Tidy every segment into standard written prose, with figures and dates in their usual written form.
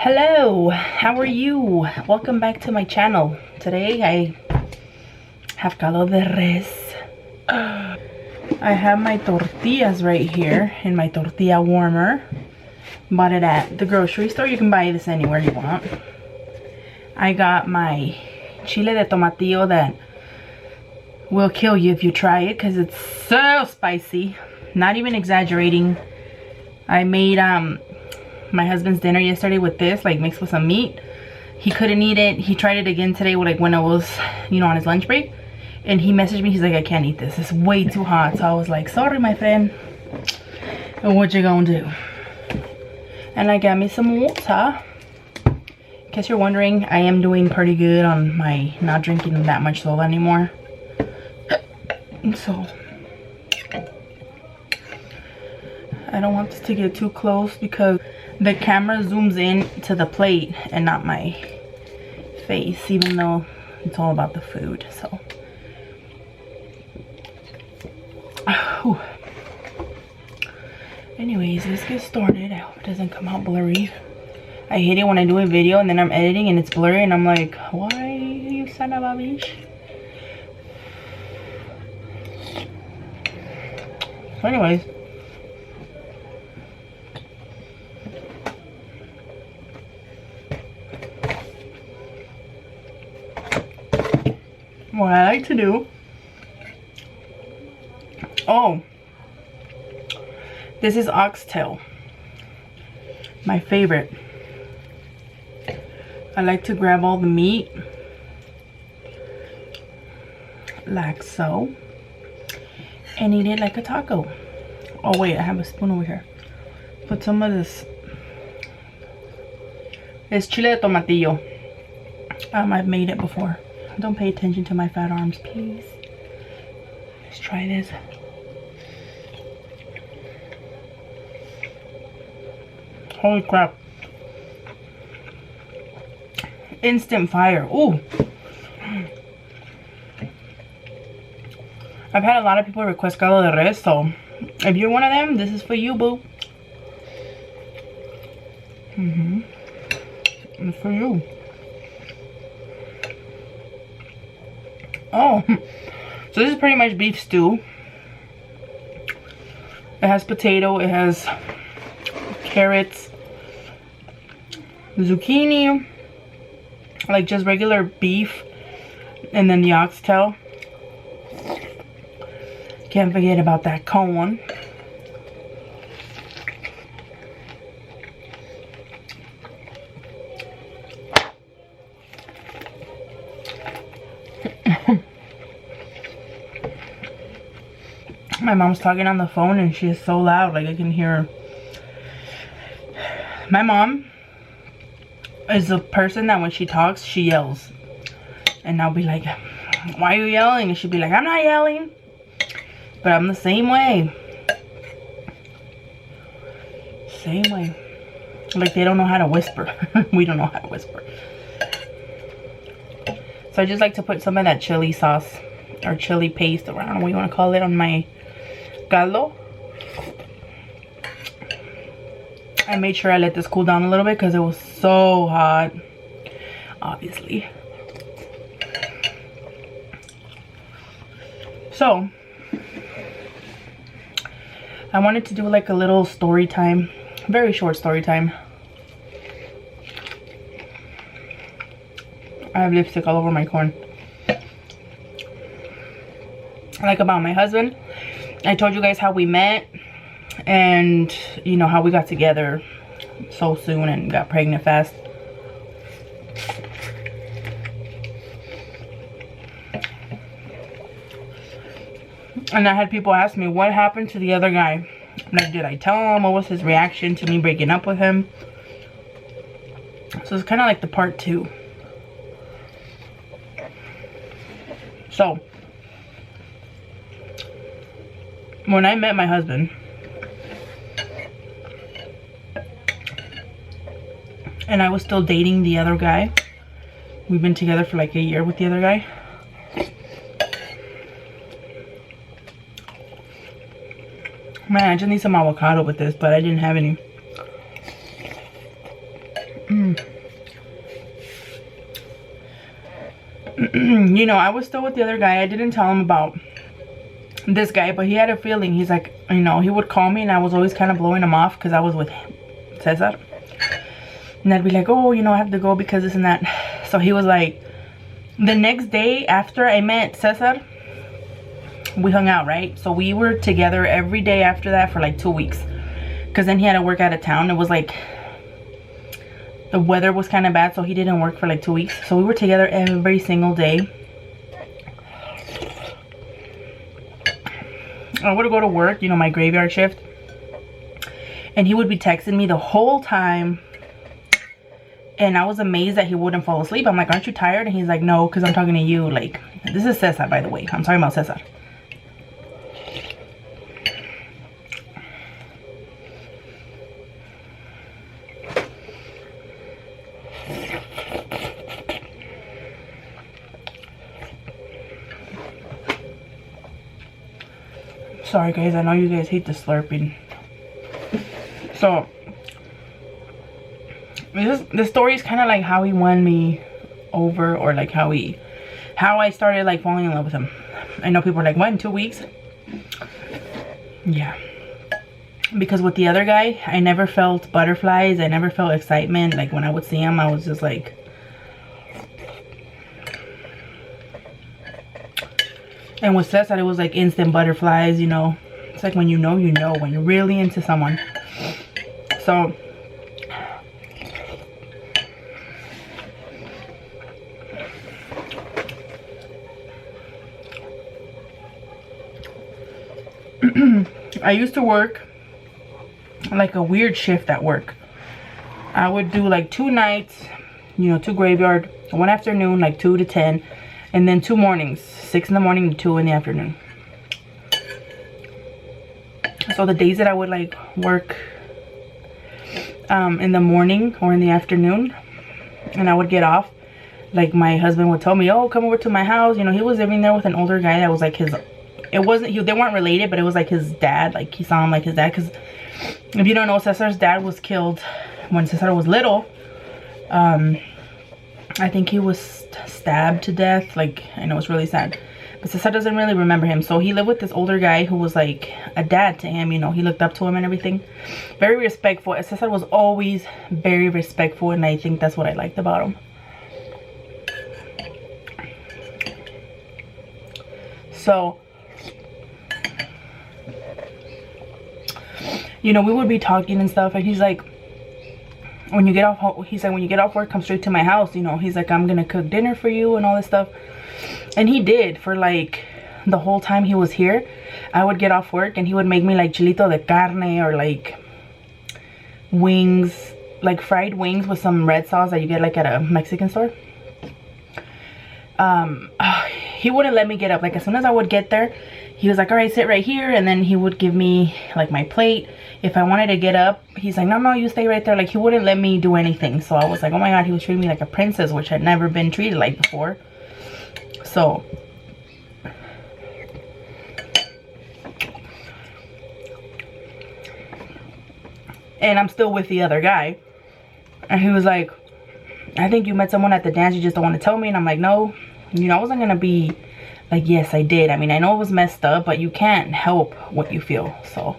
Hello, how are you? Welcome back to my channel. Today I have caldo de res. I have my tortillas right here in my tortilla warmer. Bought it at the grocery store. You can buy this anywhere you want. I got my chile de tomatillo that will kill you if you try it because it's so spicy. Not even exaggerating. I made my husband's dinner yesterday with this, like mixed with some meat. He couldn't eat it. He tried it again today, like when I was, on his lunch break. And he messaged me, he's like, I can't eat this. It's way too hot. So I was like, sorry, my friend. What you gonna do? And I got me some water. In case you're wondering, I am doing pretty good on my not drinking that much soda anymore. So I don't want this to get too close because the camera zooms in to the plate and not my face, even though it's all about the food. So anyways, let's get started. I hope it doesn't come out blurry. I hate it when I do a video and then I'm editing and it's blurry and I'm like, why, you son of a bitch? So anyways, what I like to do, this is oxtail, my favorite. I like to grab all the meat like so and eat it like a taco. Oh wait, I have a spoon over here. Put some of this. It's chile de tomatillo. I've made it before. Don't pay attention to my fat arms, please. Let's try this. Holy crap. Instant fire. Ooh. I've had a lot of people request caldo de res, so if you're one of them, this is for you, boo. It's for you. Oh, so this is pretty much beef stew. It has potato, it has carrots, zucchini, like just regular beef, and then the oxtail. Can't forget about that corn. My mom's talking on the phone and she is so loud, like I can hear her. My mom is a person that when she talks, she yells. And I'll be like, why are you yelling? And she'll be like, I'm not yelling. But I'm the same way. Same way. Like they don't know how to whisper. We don't know how to whisper. So I just like to put some of that chili sauce or chili paste, or I don't know what you want to call it, on my caldo. I made sure I let this cool down a little bit because it was so hot, obviously. So I wanted to do like a little story time, very short story time. I have lipstick all over my corn. Like about my husband, I told you guys how we met and how we got together so soon and got pregnant fast. And I had people ask me, what happened to the other guy? Like, did I tell him? What was his reaction to me breaking up with him? So it's kind of like the part 2. So when I met my husband, and I was still dating the other guy, we've been together for like a year with the other guy. Man, I just need some avocado with this, but I didn't have any. You know, I was still with the other guy. I didn't tell him about this guy, but he had a feeling. He's like, you know, he would call me and I was always kind of blowing him off because I was with Cesar. And I'd be like, oh, you know, I have to go because this and that. So he was like, the next day after I met Cesar, we hung out, right? So we were together every day after that for like 2 weeks. Because then he had to work out of town. It was like, the weather was kind of bad, so he didn't work for like 2 weeks. So we were together every single day. I would go to work, you know, my graveyard shift. And he would be texting me the whole time. And I was amazed that he wouldn't fall asleep. I'm like, aren't you tired? And he's like, no, because I'm talking to you. Like, this is Cesar, by the way. I'm talking about Cesar. Sorry guys, I know you guys hate the slurping. So this story is kind of like how he won me over, or like how I started like falling in love with him. I know people are like, what, in 2 weeks? Yeah, because with the other guy, I never felt butterflies. I never felt excitement. Like when I would see him, I was just like, and with Cesar, it was like instant butterflies, you know. It's like when you know, when you're really into someone. So I used to work like a weird shift at work. I would do like 2 nights, you know, 2 graveyard, 1 afternoon, like 2 to 10. And then 2 mornings, 6 in the morning and 2 in the afternoon. So the days that I would like work in the morning or in the afternoon, and I would get off, like my husband would tell me, oh, come over to my house. You know, he was living there with an older guy that was like his, it wasn't, they weren't related, but it was like his dad. Like he saw him like his dad. Because if you don't know, Cesar's dad was killed when Cesar was little. I think he was stabbed to death. Like, I know it's really sad, but Cesar doesn't really remember him. So he lived with this older guy who was like a dad to him. You know, he looked up to him and everything. Very respectful. Cesar was always very respectful, and I think that's what I liked about him. So, you know, we would be talking and stuff, and he's like, when you get off, he said, when you get off work, come straight to my house. You know, he's like, I'm gonna cook dinner for you and all this stuff. And he did for like the whole time he was here. I would get off work and he would make me like chilito de carne, or like wings, like fried wings with some red sauce that you get like at a Mexican store. He wouldn't let me get up. Like as soon as I would get there, he was like, all right, sit right here. And then he would give me like my plate. If I wanted to get up, he's like, no, you stay right there. Like he wouldn't let me do anything. So I was like, oh my God, he was treating me like a princess, which had never been treated like before. So and I'm still with the other guy, and he was like, I think you met someone at the dance, you just don't want to tell me. And I'm like, no, you know, I wasn't gonna be like, yes, I did. I mean, I know it was messed up, but you can't help what you feel. So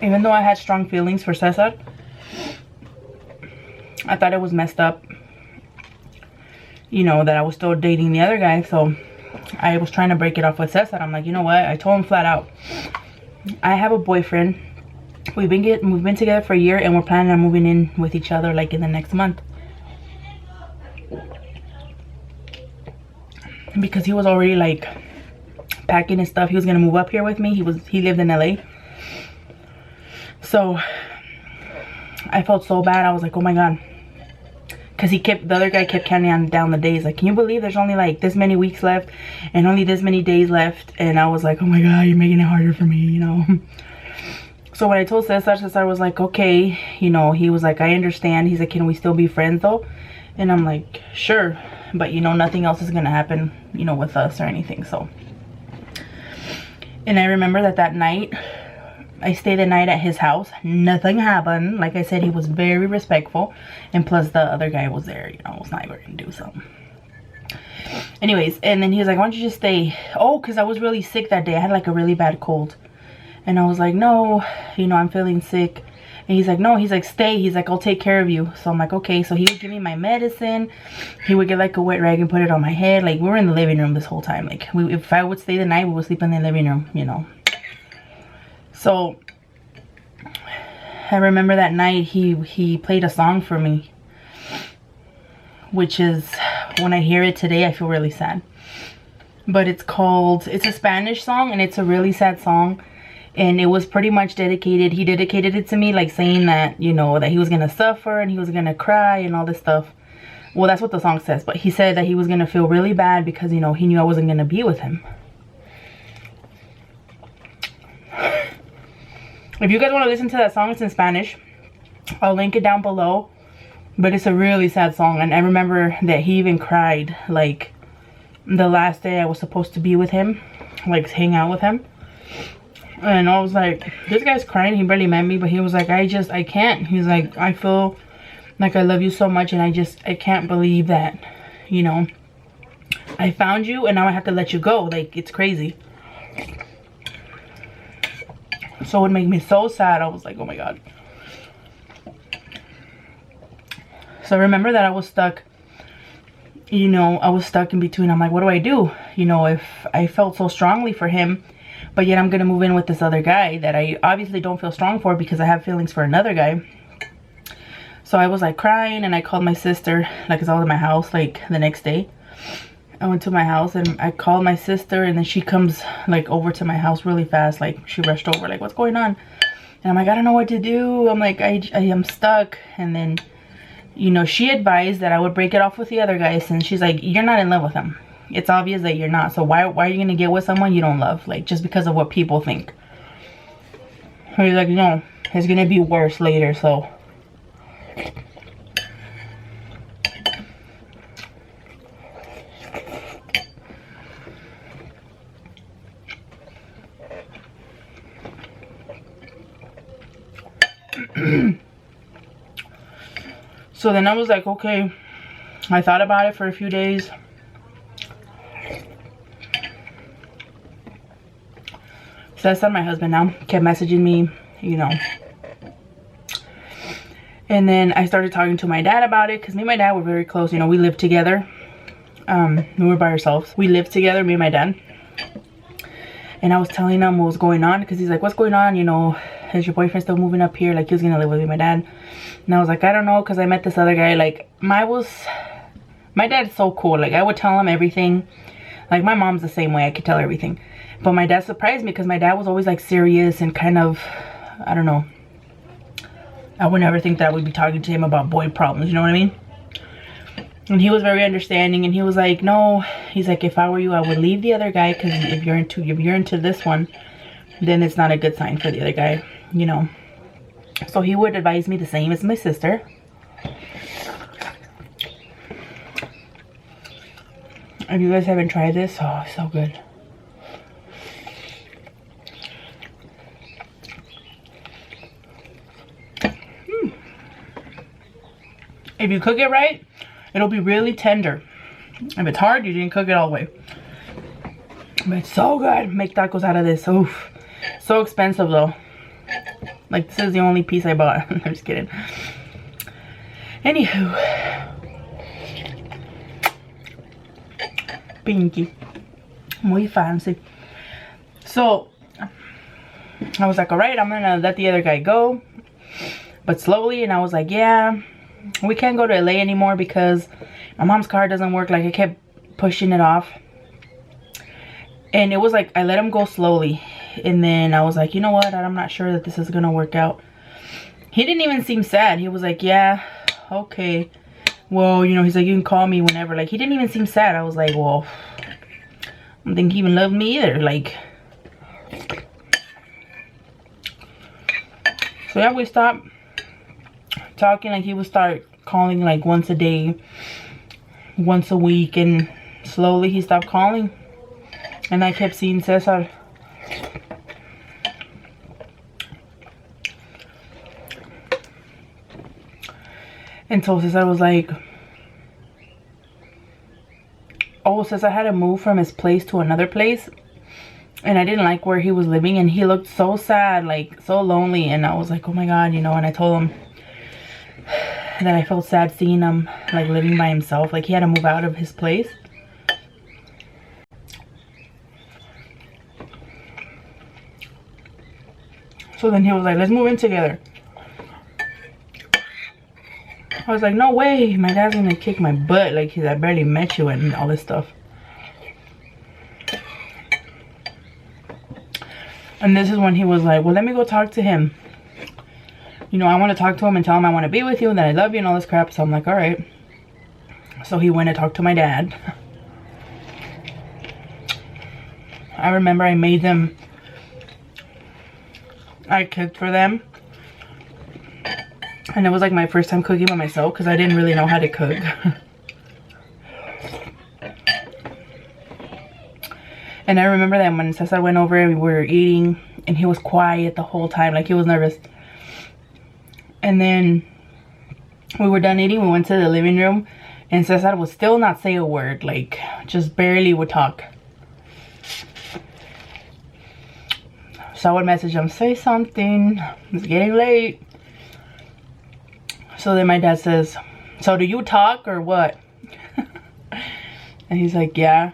even though I had strong feelings for Cesar, I thought it was messed up, you know, that I was still dating the other guy. So I was trying to break it off with Cesar. I'm like, you know what? I told him flat out, I have a boyfriend. We've been together for a year, and we're planning on moving in with each other like in the next month. Because he was already like packing his stuff. He was gonna move up here with me. He lived in LA. So I felt so bad. I was like, oh my God. Because the other guy kept counting down the days. Like, can you believe there's only like this many weeks left and only this many days left? And I was like, oh my God, you're making it harder for me, you know. So when I told Cesar was like, okay, you know, he was like, I understand. He's like, can we still be friends though? And I'm like, sure, but you know, nothing else is gonna happen, you know, with us or anything. So, and I remember that night I stayed the night at his house. Nothing happened. Like I said, he was very respectful, and plus the other guy was there, you know, was not going to do something. Anyways, and then he was like, why don't you just stay? Oh, because I was really sick that day. I had like a really bad cold, and I was like, no, you know, I'm feeling sick. And he's like, no, he's like, stay. He's like, I'll take care of you. So I'm like, okay. So he would give me my medicine. He would get like a wet rag and put it on my head. Like, we were in the living room this whole time. Like, if I would stay the night, we would sleep in the living room, you know. So I remember that night he played a song for me, which is, when I hear it today, I feel really sad. But it's a Spanish song, and it's a really sad song. And it was pretty much dedicated, he dedicated it to me, like saying that, you know, that he was gonna suffer and he was gonna cry and all this stuff. Well, that's what the song says, but he said that he was gonna feel really bad because, you know, he knew I wasn't gonna be with him. If you guys want to listen to that song, it's in Spanish. I'll link it down below. But it's a really sad song, and I remember that he even cried, like, the last day I was supposed to be with him, like, hang out with him. And I was like, this guy's crying. He barely met me, but he was like, I can't. He's like, I feel like I love you so much, and I can't believe that, you know, I found you and now I have to let you go. Like, it's crazy. So it made me so sad. I was like, oh my God. So I remember that I was stuck, you know, I was stuck in between. I'm like, what do I do? You know, if I felt so strongly for him, but yet I'm gonna move in with this other guy that I obviously don't feel strong for because I have feelings for another guy. So I was like crying, and I called my sister, like, cause I was at my house like the next day. I went to my house and I called my sister, and then she comes like over to my house really fast. Like, she rushed over, like, what's going on? And I'm like, I don't know what to do. I'm like, I am stuck. And then, you know, she advised that I would break it off with the other guy, since she's like, you're not in love with him. It's obvious that you're not. So why are you going to get with someone you don't love? Like, just because of what people think. So he's like, no, it's going to be worse later, so. So then I was like, okay. I thought about it for a few days. Cesar, my husband now, kept messaging me, you know. And then I started talking to my dad about it, because me and my dad were very close. You know, we lived together. We were by ourselves. We lived together, me and my dad. And I was telling him what was going on, because he's like, what's going on? You know, is your boyfriend still moving up here? Like, he was going to live with me, my dad. And I was like, I don't know, because I met this other guy. Like, my dad's so cool. Like, I would tell him everything. Like, my mom's the same way. I could tell her everything. But my dad surprised me, because my dad was always like serious and kind of, I don't know. I would never think that I would be talking to him about boy problems, you know what I mean? And he was very understanding, and he was like, no, he's like, if I were you, I would leave the other guy, because if you're into this one, then it's not a good sign for the other guy, you know. So he would advise me the same as my sister. If you guys haven't tried this, oh, it's so good. If you cook it right, it'll be really tender. If it's hard, you didn't cook it all the way. But it's so good. Make tacos out of this. Oof. So expensive though. Like, this is the only piece I bought. I'm just kidding. Anywho. Pinky. Muy fancy. So, I was like, alright, I'm gonna let the other guy go. But slowly, and I was like, yeah. We can't go to LA anymore because my mom's car doesn't work. Like, I kept pushing it off. And it was like, I let him go slowly. And then I was like, you know what? I'm not sure that this is going to work out. He didn't even seem sad. He was like, yeah, okay. Well, you know, he's like, you can call me whenever. Like, he didn't even seem sad. I was like, well, I don't think he even loved me either. Like, So yeah, we stopped talking. Like he would start calling like once a day, once a week, and slowly he stopped calling. And I kept seeing Cesar. And so Cesar was like, oh, Cesar had to move from his place to another place. And I didn't like where he was living. And he looked so sad, like so lonely. And I was like, oh my God, you know. And I told him that I felt sad seeing him like living by himself. Like he had to move out of his place. So then he was like, let's move in together. I was like, no way, my dad's gonna kick my butt. Like, I barely met you and all this stuff. And this is when he was like, well, let me go talk to him. You know, I want to talk to him and tell him I want to be with you and that I love you and all this crap. So I'm like, all right. So he went and talked to my dad. I remember I made them, I cooked for them. And it was like my first time cooking by myself because I didn't really know how to cook. And I remember that when Cesar went over and we were eating and he was quiet the whole time, like he was nervous. And then we were done eating, we went to the living room and Cesar would still not say a word, like just barely would talk. So I would message him, say something, it's getting late. So then my dad says, so do you talk or what? And he's like, yeah.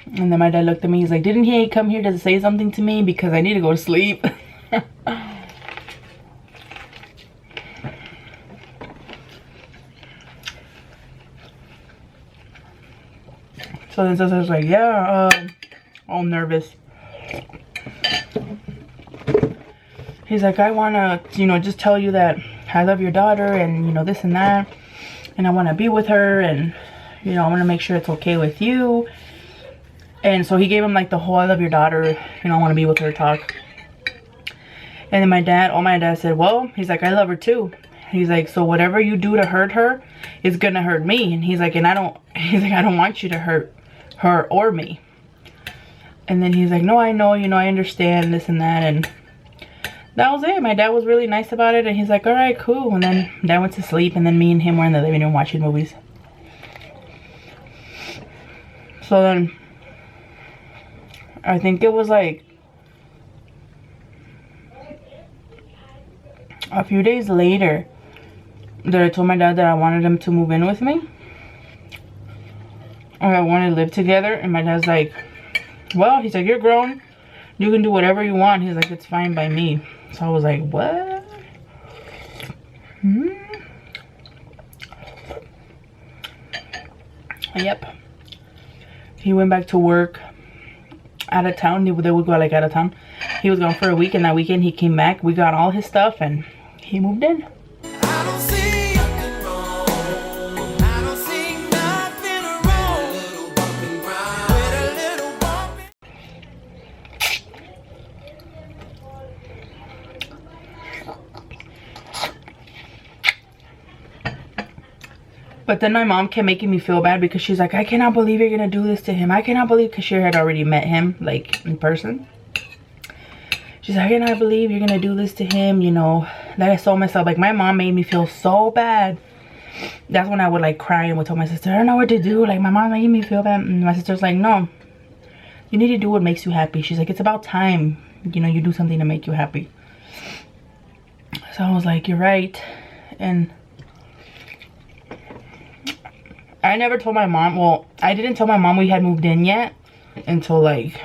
And then my dad looked at me, he's like, didn't he come here to say something to me because I need to go to sleep? So then Cesar's like, yeah, all nervous. He's like, I want to, you know, just tell you that I love your daughter and, you know, this and that. And I want to be with her and, you know, I want to make sure it's okay with you. And so he gave him like the whole I love your daughter, you know, I want to be with her talk. And then my dad said, well, he's like, I love her too. He's like, so whatever you do to hurt her, it's going to hurt me. And he's like, I don't want you to hurt her or me. And then he's like, no, I know, you know, I understand this and that. And that was it. My dad was really nice about it. And he's like, all right, cool. And then dad went to sleep. And then me and him were in the living room watching movies. So then I think it was like a few days later that I told my dad that I wanted him to move in with me. Or I wanted to live together. And my dad's like, well, he's like, you're grown. You can do whatever you want. He's like, it's fine by me. So I was like, what? Yep. He went back to work out of town. They would go like out of town. He was gone for a week, and that weekend he came back. We got all his stuff and he moved in. But then my mom kept making me feel bad because she's like, I cannot believe you're gonna do this to him. I cannot believe, because she had already met him like in person. She's like, I cannot believe you're gonna do this to him, you know. That I saw myself, like my mom made me feel so bad. That's when I would like cry and would tell my sister, I don't know what to do. Like my mom made me feel bad. And my sister's like, no, you need to do what makes you happy. She's like, it's about time, you know, you do something to make you happy. So I was like, you're right. And I never told my mom, well, I didn't tell my mom we had moved in yet until like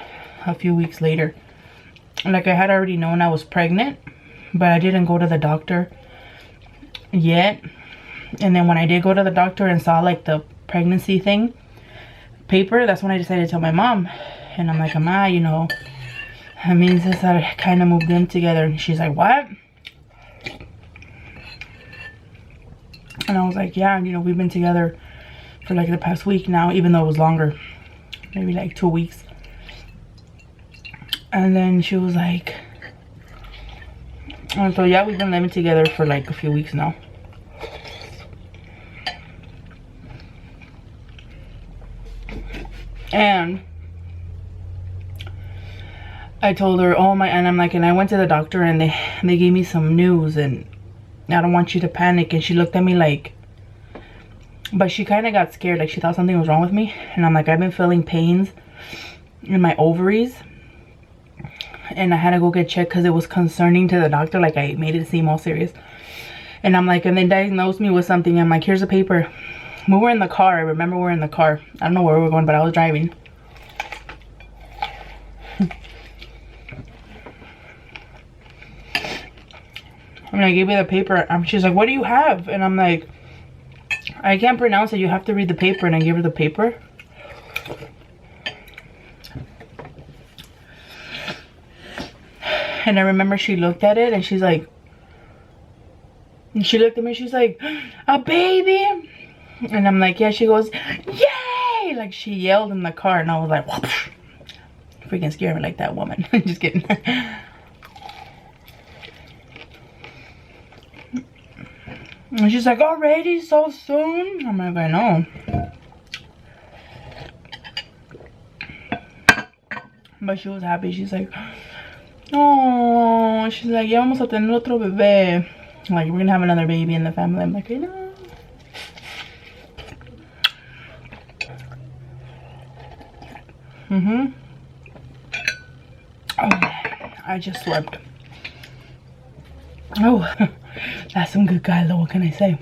a few weeks later. Like I had already known I was pregnant, but I didn't go to the doctor yet. And then when I did go to the doctor and saw like the pregnancy thing paper, that's when I decided to tell my mom. And I'm like, Ma, you know, I mean, since I kind of moved in together. And she's like, what? And I was like, yeah, you know, we've been together for like the past week now, even though it was longer, maybe like 2 weeks. And then she was like, And so yeah, we've been living together for like a few weeks now. And I told her, oh my, and I'm like, and I went to the doctor and they gave me some news and I don't want you to panic. And she looked at me like, but she kind of got scared, like she thought something was wrong with me. And I'm like, I've been feeling pains in my ovaries and I had to go get checked because it was concerning to the doctor. Like I made it seem all serious. And I'm like, and they diagnosed me with something. I'm like, here's a paper. We were in the car. I remember we were in the car. I don't know where we were going, but I was driving. And I gave her the paper. She's like, what do you have? And I'm like, I can't pronounce it. You have to read the paper. And I gave her the paper. And I remember she looked at it and she's like, and she looked at me, she's like, a baby? And I'm like, yeah. She goes, yay! Like she yelled in the car and I was like, whoosh. Freaking scare me like that woman. Just kidding. And she's like, already? So soon? I'm like, I know. But she was happy. She's like, oh, she's like, ya vamos a tener otro bebé. Like, we're gonna have another baby in the family. I'm like, I know. Oh, I just slept. Oh, that's some good caldo. What can I say?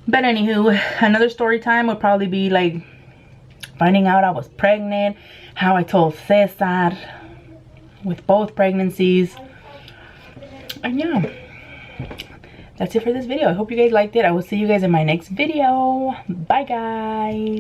But anywho, another story time would probably be like finding out I was pregnant, how I told Cesar with both pregnancies. And yeah, that's it for this video. I hope you guys liked it. I will see you guys in my next video. Bye guys.